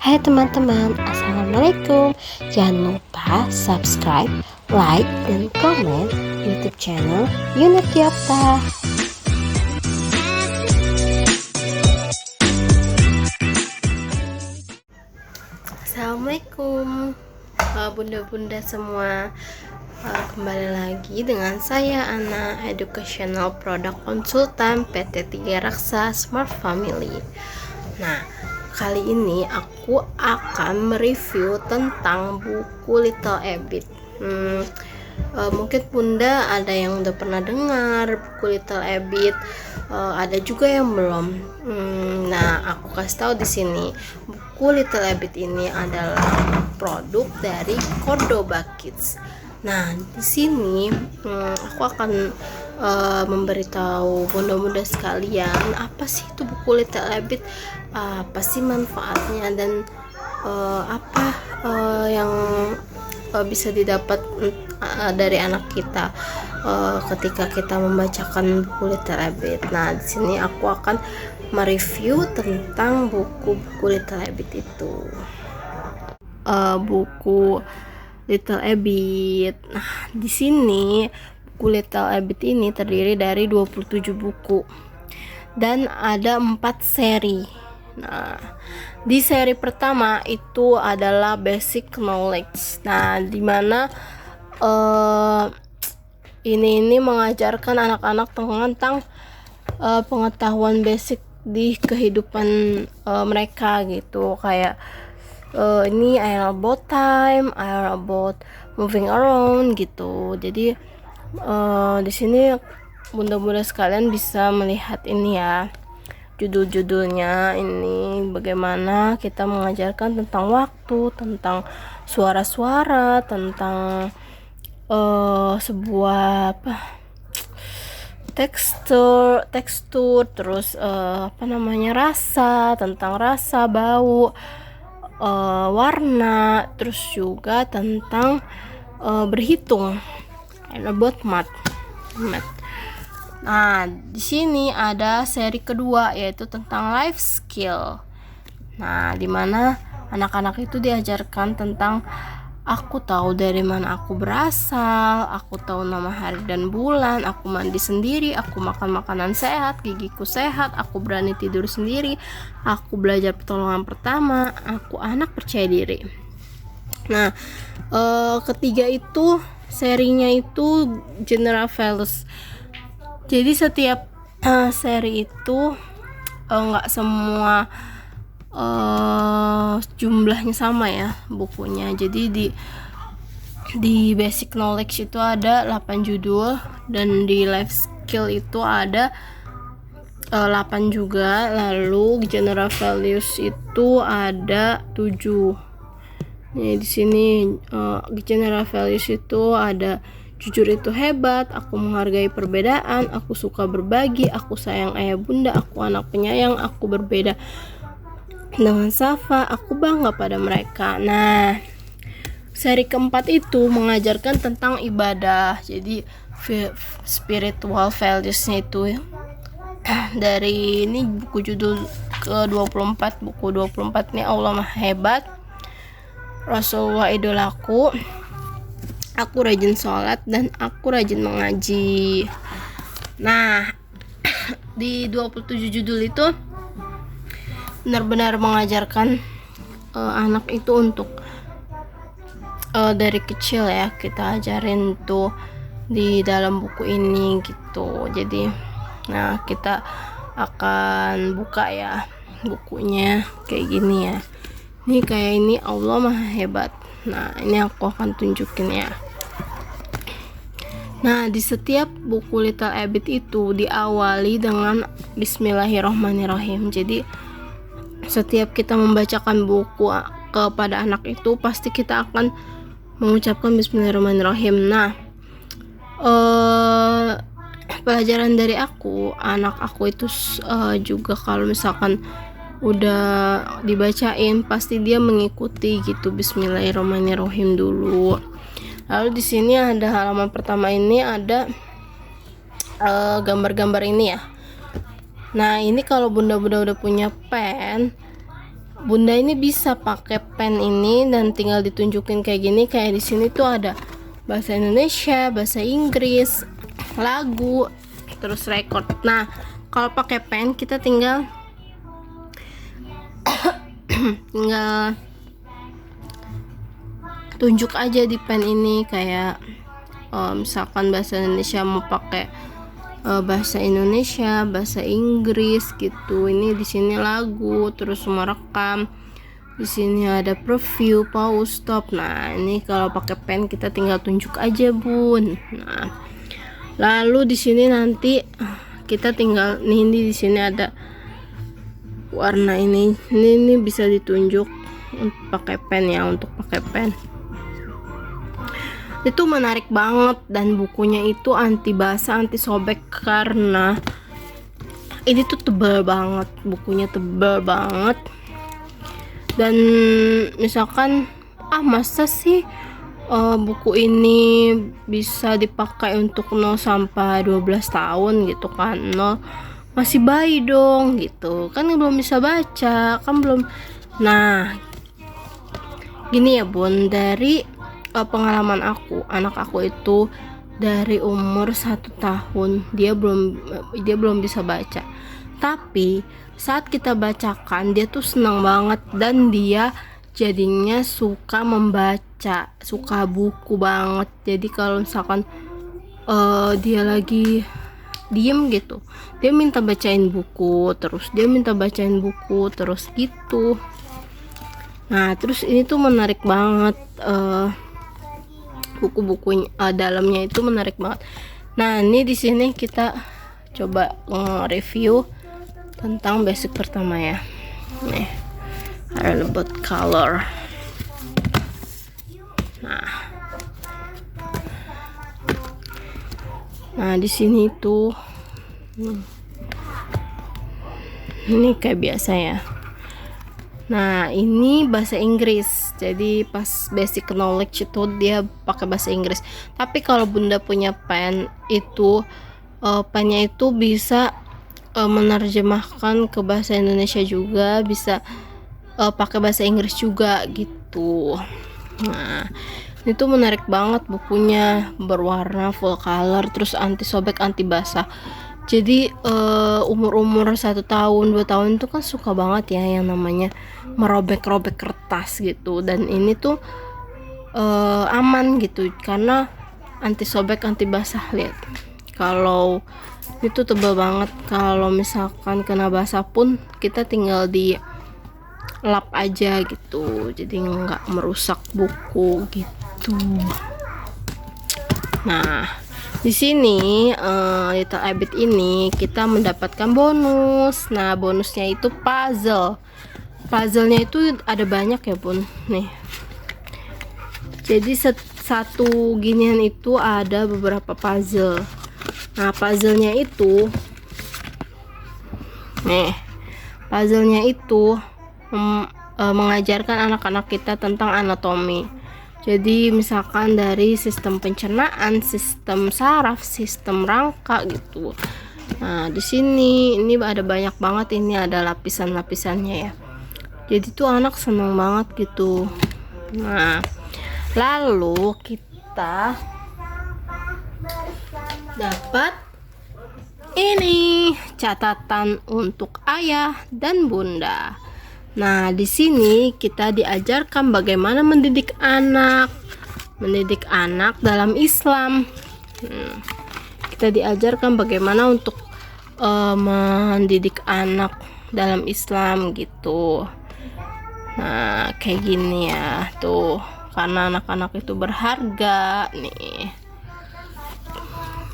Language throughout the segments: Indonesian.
Hai teman-teman, Assalamualaikum. Jangan lupa subscribe, like, dan komen YouTube channel Yunat Yopta. Assalamualaikum bunda-bunda semua. Kembali lagi dengan saya Ana, Educational Product Consultant PT 3 Raksa Smart Family. Nah, kali ini aku akan mereview tentang buku Little Abbit. Mungkin bunda ada yang udah pernah dengar buku Little Abbit, ada juga yang belum. Nah, aku kasih tahu di sini, buku Little Abbit ini adalah produk dari Cordoba Kids. Nah, di sini aku akan memberitahu bunda-bunda sekalian apa sih itu buku Little Abbit, apa sih manfaatnya, dan apa yang bisa didapat dari anak kita ketika kita membacakan buku Little Abbit. Nah, di sini aku akan mereview tentang buku-buku Little Abbit itu. Buku Little Abbit. Nah, di sini buku Little Abbit ini terdiri dari 27 buku dan ada 4 seri. Nah, di seri pertama itu adalah Basic Knowledge. Nah, dimana ini mengajarkan anak-anak tentang pengetahuan basic di kehidupan mereka gitu, kayak ini air about time, air about moving around gitu. Jadi di sini bunda-bunda sekalian bisa melihat ini ya, judul-judulnya ini, bagaimana kita mengajarkan tentang waktu, tentang suara-suara, tentang sebuah tekstur, terus rasa, tentang rasa, bau, warna, terus juga tentang berhitung, and about math. Nah, di sini ada seri kedua, yaitu tentang life skill. Nah, dimana anak-anak itu diajarkan tentang aku tahu dari mana aku berasal, aku tahu nama hari dan bulan, aku mandi sendiri, aku makan makanan sehat, gigiku sehat, aku berani tidur sendiri, aku belajar pertolongan pertama, aku anak percaya diri. Nah, ketiga itu serinya itu general values. Jadi setiap seri itu nggak semua jumlahnya sama ya bukunya. Jadi di basic knowledge itu ada 8 judul, dan di life skill itu ada 8 juga. Lalu general values itu ada 7. Nih di sini general values itu ada jujur itu hebat, aku menghargai perbedaan, aku suka berbagi, aku sayang ayah bunda, aku anak penyayang, aku berbeda dengan Safa, aku bangga pada mereka. Nah, seri keempat itu mengajarkan tentang ibadah. Jadi spiritual values-nya itu dari ini buku judul ke-24, buku 24 ini Allah Maha Hebat, Rasulullah idolaku, aku rajin sholat, dan aku rajin mengaji. Nah, di 27 judul itu benar-benar mengajarkan anak itu untuk dari kecil ya, kita ajarin tuh di dalam buku ini gitu. Jadi nah, kita akan buka ya bukunya kayak gini ya. Ini kayak ini Allah Maha Hebat. Nah, ini aku akan tunjukin ya. Nah, di setiap buku Little Abbit itu diawali dengan Bismillahirrahmanirrahim. Jadi setiap kita membacakan buku kepada anak itu, pasti kita akan mengucapkan Bismillahirrahmanirrahim. Nah, pelajaran dari anak aku itu juga kalau misalkan udah dibacain, pasti dia mengikuti gitu, Bismillahirrahmanirrahim dulu. Lalu di sini ada halaman pertama, ini ada gambar-gambar ini ya. Nah, ini kalau bunda-bunda udah punya pen, Bunda ini bisa pakai pen ini dan tinggal ditunjukin kayak gini. Kayak di sini tuh ada bahasa Indonesia, bahasa Inggris, lagu, terus record. Nah, kalau pakai pen kita tinggal tinggal tunjuk aja di pen ini kayak misalkan bahasa Indonesia mau pakai bahasa Indonesia, bahasa Inggris gitu. Ini di sini lagu, terus merekam. Di sini ada preview, pause, stop. Nah, ini kalau pakai pen kita tinggal tunjuk aja, Bun. Nah, lalu di sini nanti kita tinggal nih, di sini ada warna ini bisa ditunjuk untuk pakai pen ya, untuk pakai pen. Itu menarik banget dan bukunya itu anti basah, anti sobek karena ini tuh tebal banget, bukunya tebal banget. Dan misalkan masa sih buku ini bisa dipakai untuk 0 sampai 12 tahun gitu kan, 0 masih bayi dong gitu kan, belum bisa baca kan, belum. Nah, gini ya Bun, dari pengalaman aku, anak aku itu dari umur 1 tahun dia belum bisa baca, tapi saat kita bacakan dia tuh senang banget dan dia jadinya suka membaca, suka buku banget. Jadi kalau misalkan dia lagi diem gitu, dia minta bacain buku terus, gitu. Nah, terus ini tuh menarik banget, buku-bukunya dalamnya itu menarik banget. Nah, ini di sini kita coba review tentang basic pertama ya. Nih, learn about color. Nah, di sini tuh ini kayak biasa ya. Nah, ini bahasa Inggris. Jadi pas basic knowledge itu dia pakai bahasa Inggris. Tapi kalau Bunda punya pen itu, pennya itu bisa menerjemahkan ke bahasa Indonesia juga, bisa pakai bahasa Inggris juga gitu. Nah, itu menarik banget bukunya, berwarna full color, terus anti sobek, anti basah. Jadi umur 1 tahun 2 tahun itu kan suka banget ya yang namanya merobek-robek kertas gitu, dan ini tuh aman gitu karena anti sobek, anti basah. Lihat, kalau itu tebal banget, kalau misalkan kena basah pun kita tinggal di lap aja gitu, jadi nggak merusak buku gitu. Nah, di sini Little Abbot ini kita mendapatkan bonus. Nah, bonusnya itu puzzle. Puzzle-nya itu ada banyak ya Bun. Nih, jadi satu ginian itu ada beberapa puzzle. Nah, puzzle-nya itu mengajarkan anak-anak kita tentang anatomi. Jadi misalkan dari sistem pencernaan, sistem saraf, sistem rangka gitu. Nah, di sini ini ada banyak banget, ini ada lapisan-lapisannya ya. Jadi tuh anak senang banget gitu. Nah, lalu kita dapat ini catatan untuk ayah dan bunda. Nah, di sini kita diajarkan bagaimana mendidik anak dalam Islam. Kita diajarkan bagaimana untuk mendidik anak dalam Islam gitu. Nah, kayak gini ya, tuh, karena anak-anak itu berharga nih.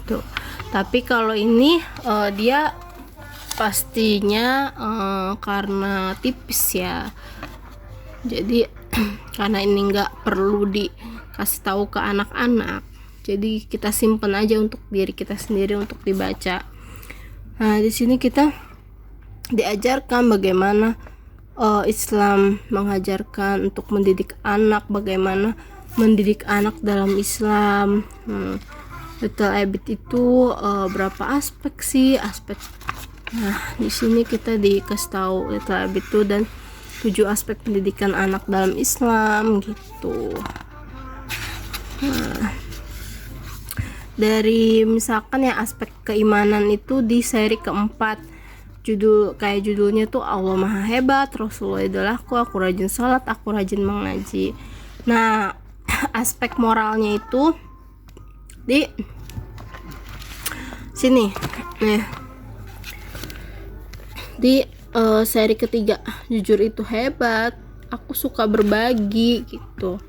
Tuh. Tapi kalau ini dia pastinya karena tipis ya, jadi karena ini nggak perlu dikasih tahu ke anak-anak, jadi kita simpen aja untuk diri kita sendiri untuk dibaca. Nah, di sini kita diajarkan bagaimana Islam mengajarkan untuk mendidik anak, bagaimana mendidik anak dalam Islam. Little Abbot itu berapa aspek sih? Nah, di sini kita dikasih tahu Little Abbot itu, dan 7 aspek pendidikan anak dalam Islam gitu. Nah, dari misalkan ya aspek keimanan itu di seri keempat, judulnya tuh Allah Maha Hebat, Rasulullah idolaku, aku rajin sholat, aku rajin mengaji. Nah, aspek moralnya itu di sini nih, di seri ketiga, jujur itu hebat, aku suka berbagi gitu.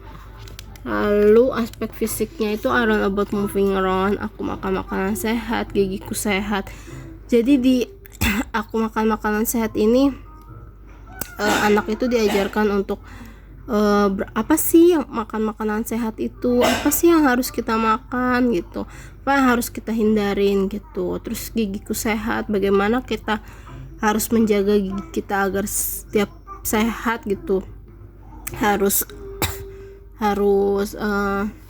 Lalu aspek fisiknya itu I don't about moving around, aku makan makanan sehat, gigiku sehat. Jadi di aku makan makanan sehat ini anak itu diajarkan untuk apa sih yang makan makanan sehat itu, apa sih yang harus kita makan gitu, apa yang harus kita hindarin gitu. Terus gigiku sehat, bagaimana kita harus menjaga gigi kita agar setiap sehat gitu, harus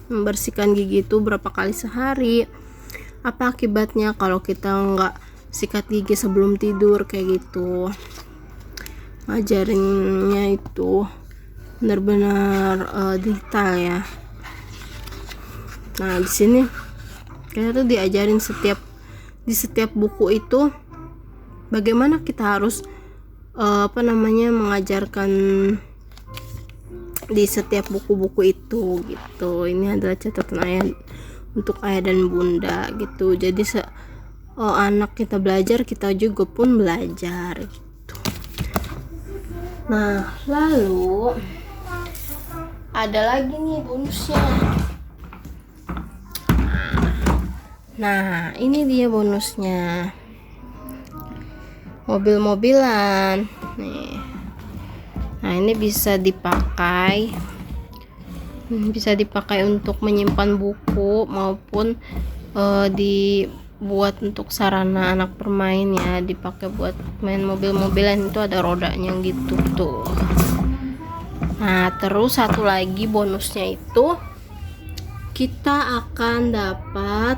membersihkan gigi itu berapa kali sehari, apa akibatnya kalau kita nggak sikat gigi sebelum tidur kayak gitu. Ngajarinnya itu benar-benar detail ya. Nah, di sini kita tuh diajarin di setiap buku itu bagaimana kita harus mengajarkan di setiap buku-buku itu gitu. Ini adalah catatan ayah untuk ayah dan bunda gitu. Jadi anak kita belajar, kita juga pun belajar gitu. Nah, lalu ada lagi nih bonusnya. Nah, ini dia bonusnya, mobil-mobilan nih. Nah, ini bisa dipakai untuk menyimpan buku maupun dibuat untuk sarana anak bermain ya, dipakai buat main mobil-mobilan. Itu ada rodanya gitu tuh. Nah, terus satu lagi bonusnya itu kita akan dapat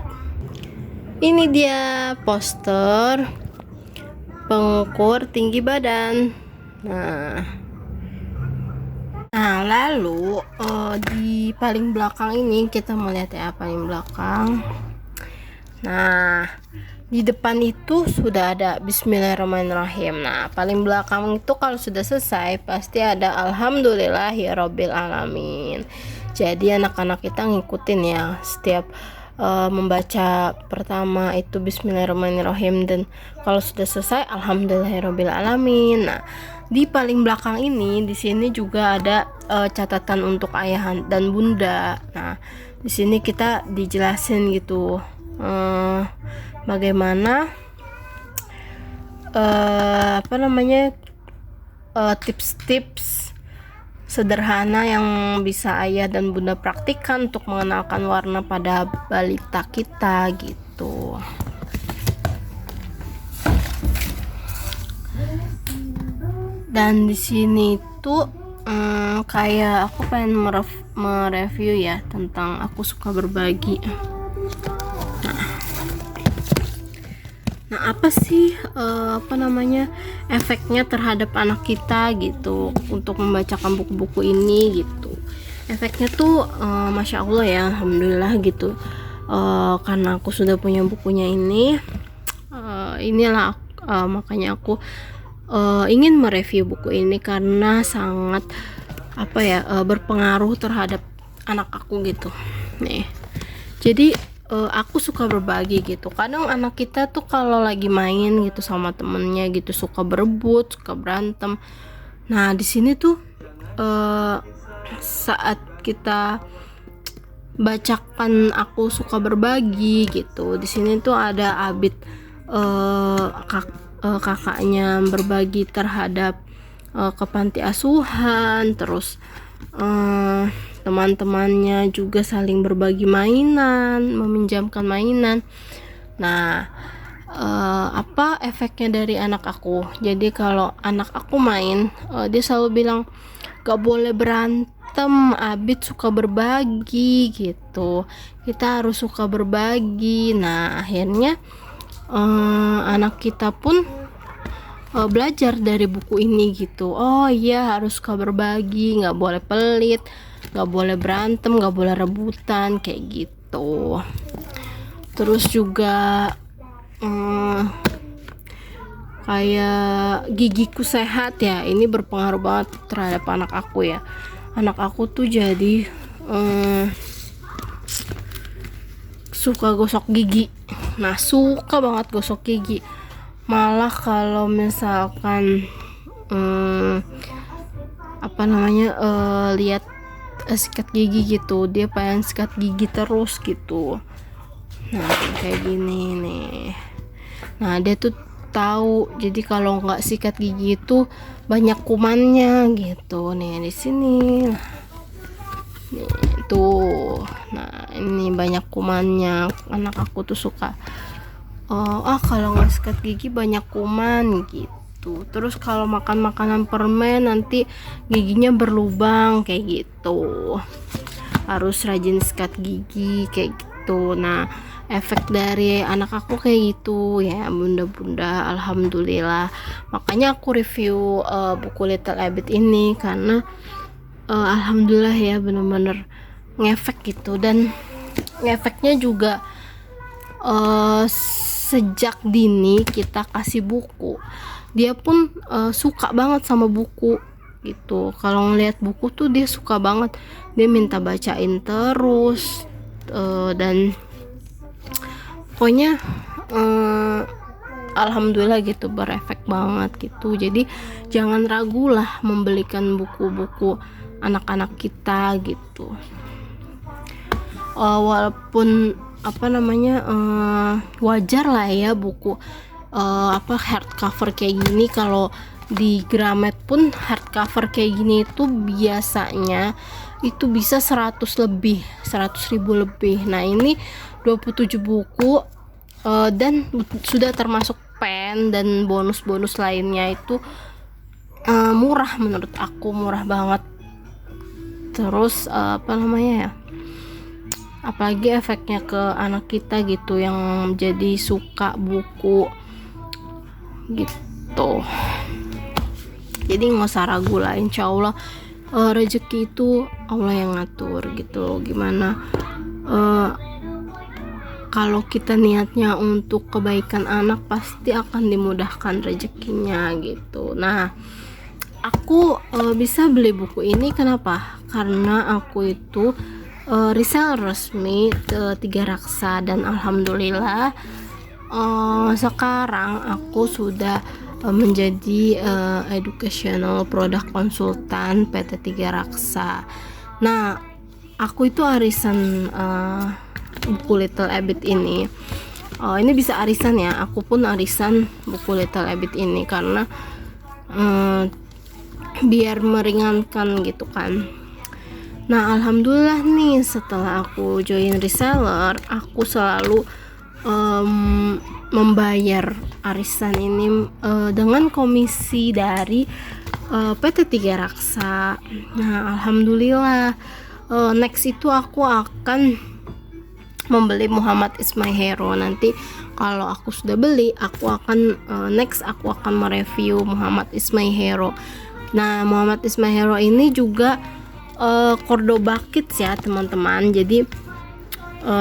ini dia, poster pengukur tinggi badan. Nah, lalu di paling belakang ini kita melihat ya, paling belakang. Nah, di depan itu sudah ada Bismillahirrahmanirrahim. Nah, paling belakang itu kalau sudah selesai pasti ada Alhamdulillahirabbil alamin. Jadi anak-anak kita ngikutin ya, setiap membaca pertama itu Bismillahirrahmanirrahim, dan kalau sudah selesai Alhamdulillahirabbil alamin. Nah, di paling belakang ini, di sini juga ada catatan untuk ayah dan bunda. Nah, di sini kita dijelasin gitu bagaimana tips-tips sederhana yang bisa ayah dan bunda praktikkan untuk mengenalkan warna pada balita kita gitu. Dan di sini tuh kayak aku pengen mereview ya tentang aku suka berbagi. Nah, apa sih efeknya terhadap anak kita gitu untuk membacakan buku-buku ini gitu. Efeknya tuh masya Allah ya, alhamdulillah gitu. Karena aku sudah punya bukunya ini, inilah makanya aku ingin mereview buku ini karena sangat berpengaruh terhadap anak aku gitu. Nih, jadi aku suka berbagi gitu. Kadang anak kita tuh kalau lagi main gitu sama temennya gitu suka berebut, suka berantem. Nah, di sini tuh saat kita bacakan aku suka berbagi gitu, di sini tuh ada Abid kakaknya berbagi terhadap ke panti asuhan, terus teman-temannya juga saling berbagi mainan, meminjamkan mainan. Nah, apa efeknya dari anak aku? Jadi kalau anak aku main, dia selalu bilang gak boleh berantem, Abid suka berbagi gitu, kita harus suka berbagi. Nah, akhirnya anak kita pun belajar dari buku ini gitu. Oh iya, harus suka berbagi, nggak boleh pelit, nggak boleh berantem, nggak boleh rebutan kayak gitu. Terus juga kayak gigiku sehat ya, ini berpengaruh banget terhadap anak aku ya. Anak aku tuh jadi suka gosok gigi. Nah, suka banget gosok gigi. Malah kalau misalkan lihat sikat gigi gitu, dia pengen sikat gigi terus gitu. Nah, kayak gini nih. Nah, dia tuh tahu, jadi kalau nggak sikat gigi itu banyak kumannya gitu. Nih di sini. Nih, tuh. Nah, ini banyak kumannya. Anak aku tuh suka kalau nggak sikat gigi banyak kuman gitu. Terus kalau makan makanan permen nanti giginya berlubang kayak gitu. Harus rajin sikat gigi kayak gitu. Nah, efek dari anak aku kayak gitu ya, bunda-bunda. Alhamdulillah, makanya aku review buku Little Habit ini karena alhamdulillah ya, bener-bener ngefek gitu. Dan ngefeknya juga sejak dini kita kasih buku, dia pun suka banget sama buku gitu. Kalau ngeliat buku tuh dia suka banget, dia minta bacain terus, dan pokoknya alhamdulillah gitu, berefek banget gitu. Jadi jangan ragu lah membelikan buku-buku anak-anak kita gitu. Walaupun wajar lah ya buku hardcover kayak gini. Kalau di Gramet pun hardcover kayak gini itu biasanya itu bisa 100 ribu lebih. Nah, ini 27 buku dan sudah termasuk pen dan bonus-bonus lainnya. Itu murah, menurut aku murah banget. Terus apalagi efeknya ke anak kita gitu, yang jadi suka buku gitu. Jadi nggak usah ragu lah, insya Allah rezeki itu Allah yang ngatur gitu. Gimana kalau kita niatnya untuk kebaikan anak, pasti akan dimudahkan rezekinya gitu. Nah, aku bisa beli buku ini kenapa? Karena aku itu reseller resmi Tiga Raksa, dan alhamdulillah sekarang aku sudah menjadi educational product consultant PT Tiga Raksa. Nah, aku itu arisan buku Little Habit ini. Ini bisa arisan ya, aku pun arisan buku Little Habit ini karena biar meringankan gitu kan. Nah, alhamdulillah nih, setelah aku join reseller, aku selalu membayar arisan ini dengan komisi dari PT Tiga Raksa. Nah, alhamdulillah, next itu aku akan membeli Muhammad is my hero. Nanti kalau aku sudah beli, aku akan aku akan mereview Muhammad is my hero. Nah, Muhammad is my hero ini juga Cordoba Kids ya teman-teman. Jadi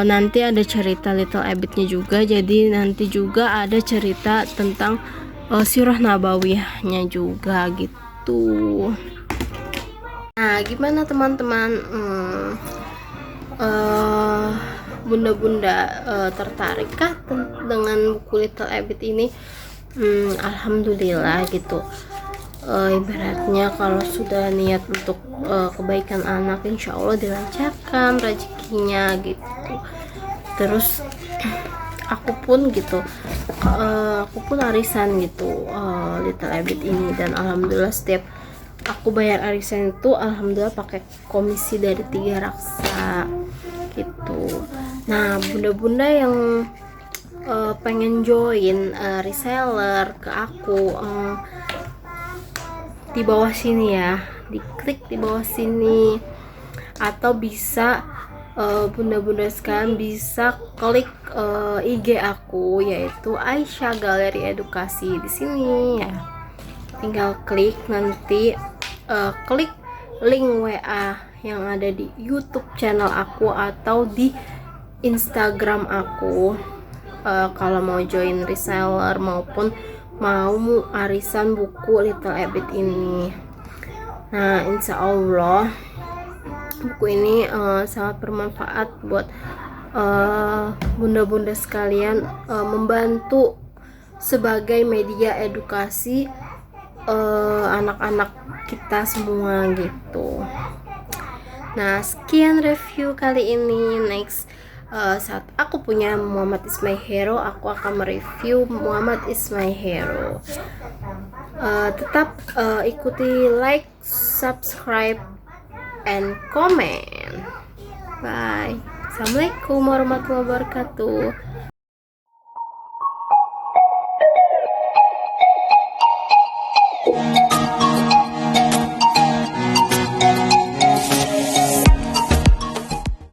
nanti ada cerita Little Habit-nya juga. Jadi nanti juga ada cerita tentang sirah nabawiyahnya juga gitu. Nah, gimana teman-teman? Bunda-bunda tertarikkah dengan buku Little Habit ini? Alhamdulillah gitu. Ibaratnya kalau sudah niat untuk kebaikan anak, insya Allah dilancarkan rezekinya gitu. Terus aku pun arisan gitu Little Habit ini, dan alhamdulillah setiap aku bayar arisan itu alhamdulillah pakai komisi dari Tiga Raksa gitu. Nah, bunda-bunda yang pengen join reseller ke aku, di bawah sini ya, diklik di bawah sini, atau bisa bunda-bunda sekalian bisa klik IG aku, yaitu Aisyah Galeri Edukasi di sini ya. tinggal klik nanti, klik link WA yang ada di YouTube channel aku atau di Instagram aku, kalau mau join reseller maupun mau arisan buku Little Abbit ini. Nah, insya Allah buku ini sangat bermanfaat buat bunda-bunda sekalian, membantu sebagai media edukasi anak-anak kita semua gitu. Nah, sekian review kali ini. Next, saat aku punya Muhammad is my hero, aku akan mereview Muhammad is my hero. Tetap ikuti, like, subscribe, and comment. Bye. Assalamualaikum warahmatullahi wabarakatuh.